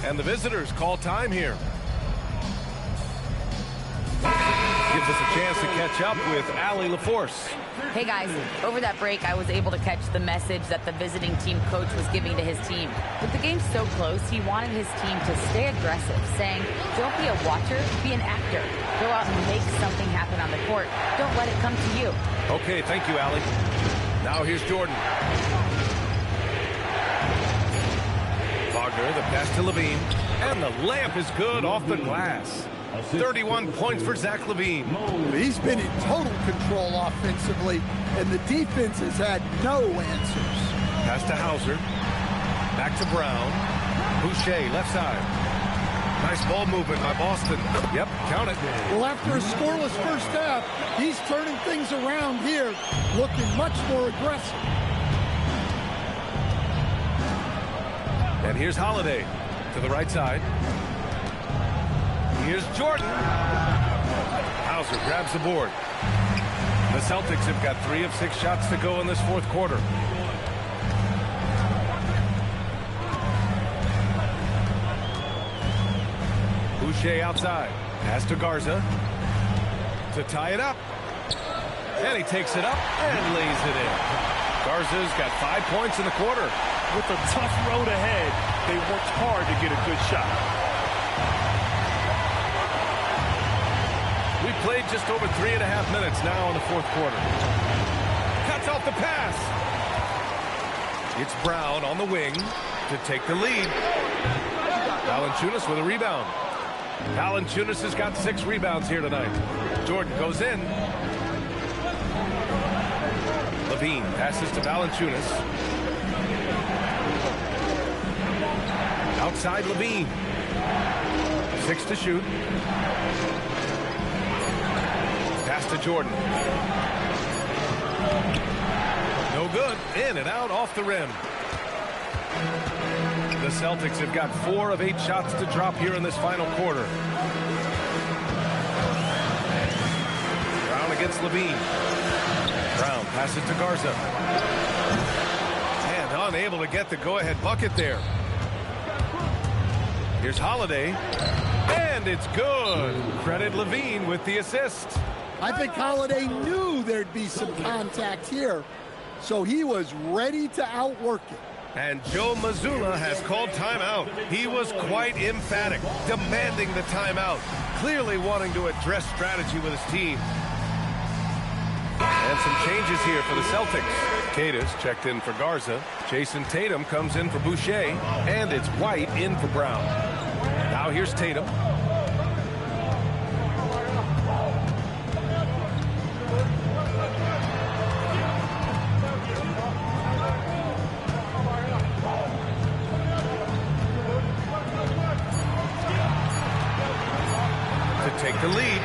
And the visitors call time here. Gives us a chance to catch up with Allie LaForce. Hey guys, over that break I was able to catch the message that the visiting team coach was giving to his team. With the game so close, he wanted his team to stay aggressive, saying, don't be a watcher, be an actor. Go out and make something happen on the court. Don't let it come to you. Okay, thank you, Allie. Now here's Jordan. Wagner, the pass to Levine. And the layup is good off the glass. 31 points for Zach Levine. He's been in total control offensively, and the defense has had no answers. Pass to Hauser. Back to Brown. Boucher, left side. Nice ball movement by Boston. Yep, count it. Well, after a scoreless first half, he's turning things around here, looking much more aggressive. And here's Holiday to the right side. Here's Jordan. Hauser grabs the board. The Celtics have got 3 of 6 shots to go in this fourth quarter. Boucher outside. Pass to Garza to tie it up. And he takes it up and lays it in. Garza's got 5 points in the quarter. With a tough road ahead, they worked hard to get a good shot. We played just over 3.5 minutes now in the fourth quarter. Cuts off the pass. It's Brown on the wing to take the lead. Valanciunas with a rebound. Valanciunas has got 6 rebounds here tonight. Jordan goes in. Levine passes to Valanciunas. Outside Levine. 6 to shoot. Pass to Jordan. No good. In and out off the rim. The Celtics have got 4 of 8 shots to drop here in this final quarter. Brown against Levine. Brown passes to Garza. And unable to get the go-ahead bucket there. Here's Holiday. And it's good. Credit Levine with the assist. I think Holiday knew there'd be some contact here, so he was ready to outwork it. And Joe Mazzulla has called timeout. He was quite emphatic, demanding the timeout, clearly wanting to address strategy with his team. And some changes here for the Celtics. Cadiz checked in for Garza. Jason Tatum comes in for Boucher. And it's White in for Brown. Now here's Tatum. Take the lead.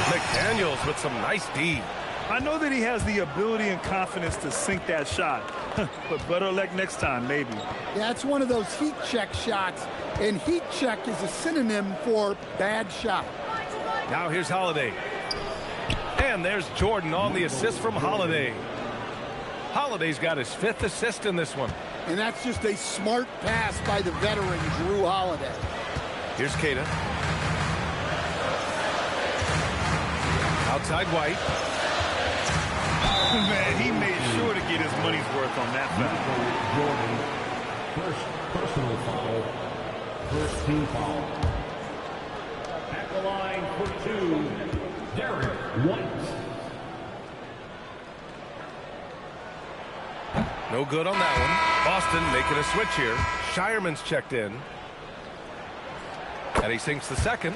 McDaniels with some nice D. I know that he has the ability and confidence to sink that shot, but better luck next time, maybe. Yeah, it's one of those heat check shots, and heat check is a synonym for bad shot. Now here's Holiday. And there's Jordan on the assist from Holiday. Holiday's got his 5th assist in this one. And that's just a smart pass by the veteran, Jrue Holiday. Here's Kata. Outside White. Man, he made sure to get his money's worth on that foul. First personal foul. First team foul. At the line for 2, Derek White. No good on that one. Boston making a switch here. Shireman's checked in. And he sinks the second.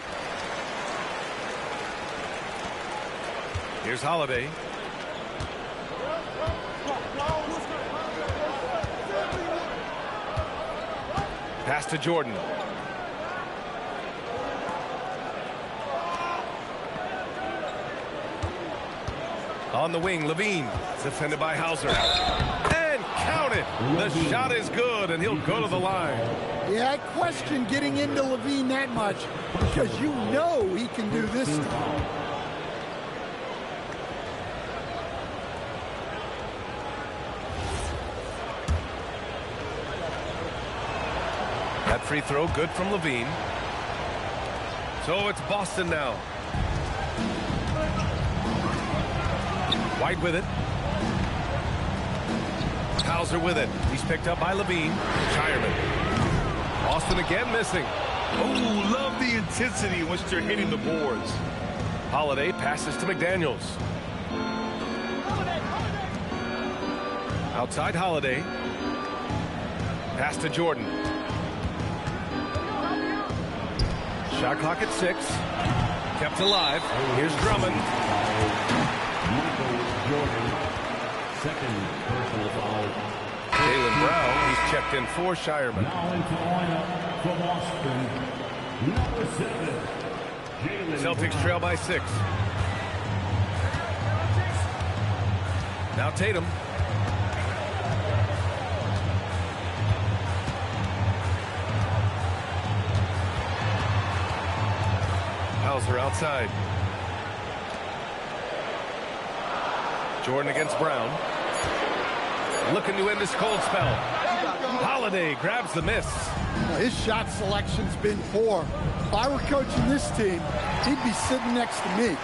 Here's Holiday. Pass to Jordan. On the wing, Levine. It's defended by Hauser. And count it. The shot is good, and he'll go to the line. Yeah, I question getting into Levine that much because you know he can do this stuff. That free throw good from Levine. So it's Boston now. White with it. Hauser with it. He's picked up by Levine. Shireman. Boston again missing. Oh, love the intensity in which they're hitting the boards. Holiday passes to McDaniels. Outside Holiday. Pass to Jordan. Shot clock at 6. Kept alive. Here's Drummond. Second personal foul. Jaylen Brown, he's checked in for Shireman. Now into the lineup, from Boston, number 7, Jaden. Celtics trail by 6. Now Tatum. Hauser outside. Jordan against Brown. Looking to end this cold spell. Holiday grabs the miss. His shot selection's been poor. If I were coaching this team, he'd be sitting next to me.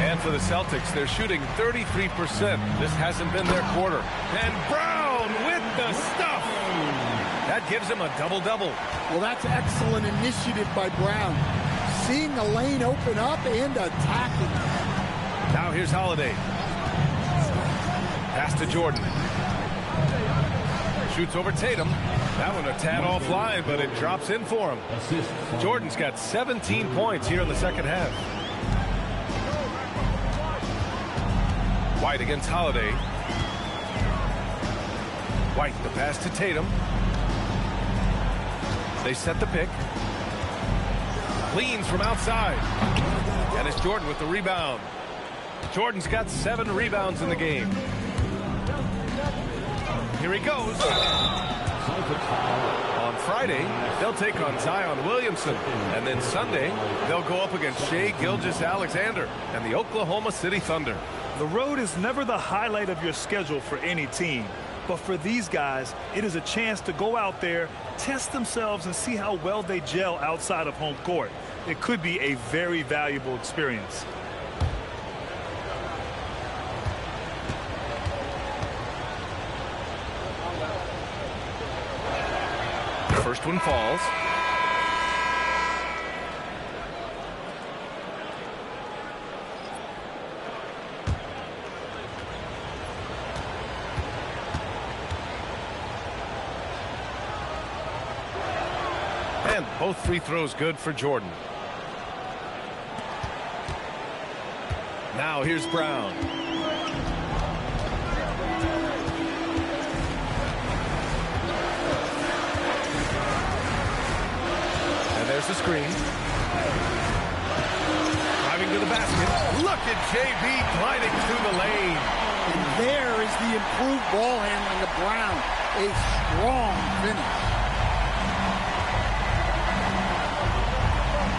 And for the Celtics, they're shooting 33%. This hasn't been their quarter. And Brown with the stuff. That gives him a double-double. Well, that's excellent initiative by Brown. Seeing the lane open up and attacking. Now here's Holiday. Pass to Jordan. Shoots over Tatum. That one a tad offline, but it drops in for him. Jordan's got 17 points here in the second half. White against Holiday. White, the pass to Tatum. They set the pick. Leans from outside. And it's Jordan with the rebound. Jordan's got 7 rebounds in the game. Here he goes. On Friday, they'll take on Zion Williamson. And then Sunday, they'll go up against Shai Gilgeous-Alexander and the Oklahoma City Thunder. The road is never the highlight of your schedule for any team. But for these guys, it is a chance to go out there, test themselves, and see how well they gel outside of home court. It could be a very valuable experience. First one falls. And both free throws good for Jordan. Now here's Brown. There's the screen. Driving to the basket. Look at JB gliding through the lane. And there is the improved ball handling of Brown. A strong finish.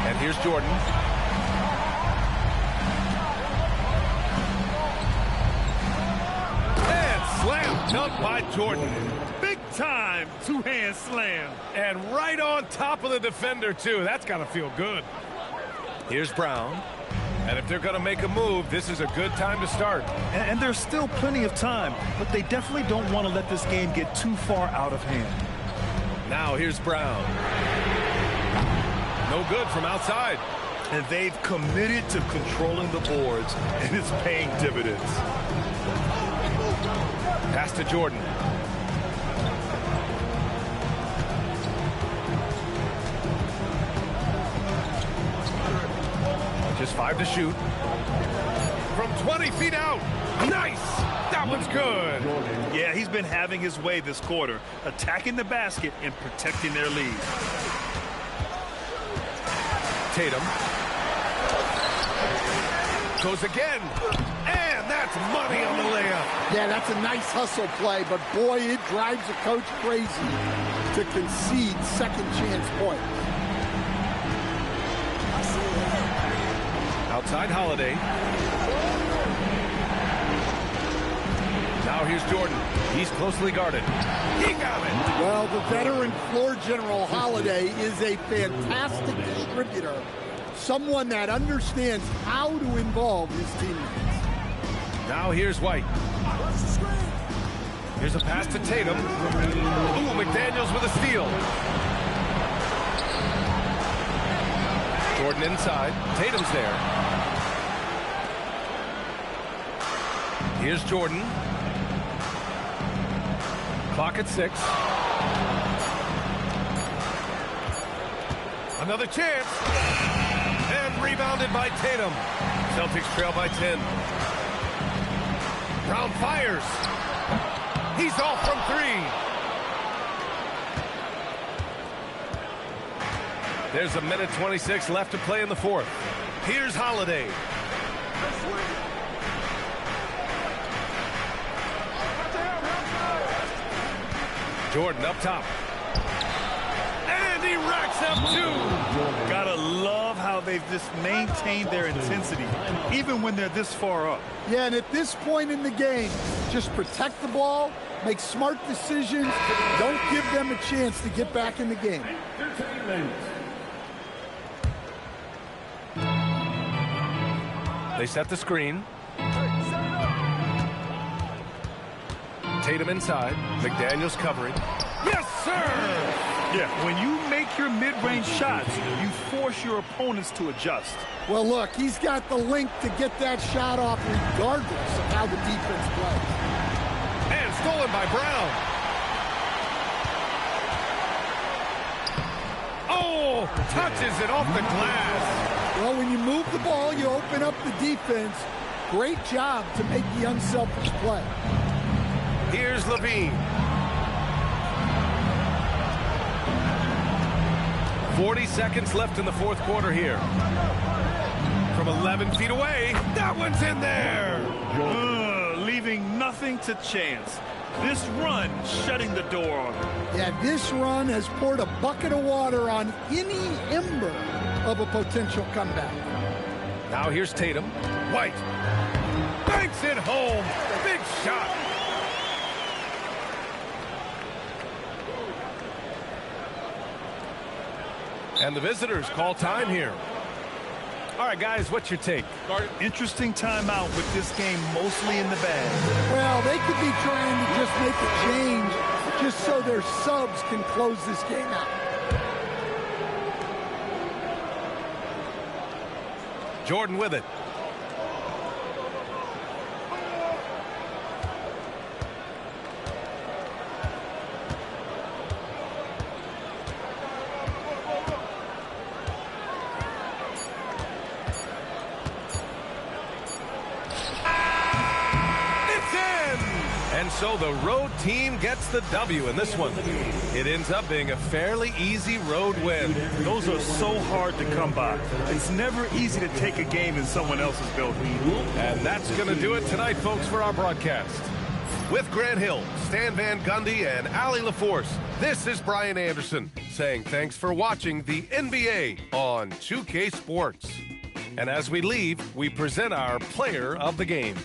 And here's Jordan. And slam dunk by Jordan. Big time two-hand slam. And right on top of the defender, too. That's got to feel good. Here's Brown. And if they're going to make a move, this is a good time to start. And there's still plenty of time, but they definitely don't want to let this game get too far out of hand. Now here's Brown. No good from outside. And they've committed to controlling the boards, and it's paying dividends. Pass to Jordan. Just 5 to shoot. From 20 feet out. Nice! That one's good. Yeah, he's been having his way this quarter, attacking the basket and protecting their lead. Tatum. Goes again. And that's money on the layup. Yeah, that's a nice hustle play, but boy, it drives a coach crazy to concede second chance points. Outside Holiday. Now here's Jordan. He's closely guarded. He got it. Well, the veteran floor general Holiday is a fantastic distributor. Someone that understands how to involve his teammates. Now here's White. Here's a pass to Tatum. Ooh, McDaniels with a steal. Jordan inside. Tatum's there. Here's Jordan. Clock at 6. Another chance. And rebounded by Tatum. Celtics trail by 10. Brown fires. He's off from 3. There's a minute 26 left to play in the fourth. Here's Holiday. Jordan up top. And he racks up 2. Gotta love how they've just maintained their intensity, even when they're this far up. Yeah, and at this point in the game, just protect the ball, make smart decisions, don't give them a chance to get back in the game. They set the screen. Tatum inside. McDaniels covering. Yes, sir! Yeah, when you make your mid-range shots, you force your opponents to adjust. Well, look, he's got the length to get that shot off regardless of how the defense plays. And stolen by Brown. Oh, touches it off the glass. Well, when you move the ball, you open up the defense. Great job to make the unselfish play. Here's Levine. 40 seconds left in the fourth quarter here. From 11 feet away, that one's in there. Leaving nothing to chance. This run shutting the door on them. Yeah, this run has poured a bucket of water on any ember of a potential comeback. Now here's Tatum. White. Banks it home. Big shot. And the visitors call time here. All right, guys, what's your take? Interesting timeout with this game mostly in the bag. Well, they could be trying to just make a change just so their subs can close this game out. Jordan with it. So the road team gets the W in this one. It ends up being a fairly easy road win. Those are so hard to come by. It's never easy to take a game in someone else's building. And that's going to do it tonight, folks, for our broadcast. With Grant Hill, Stan Van Gundy, and Allie LaForce, this is Brian Anderson saying thanks for watching the NBA on 2K Sports. And as we leave, we present our player of the game.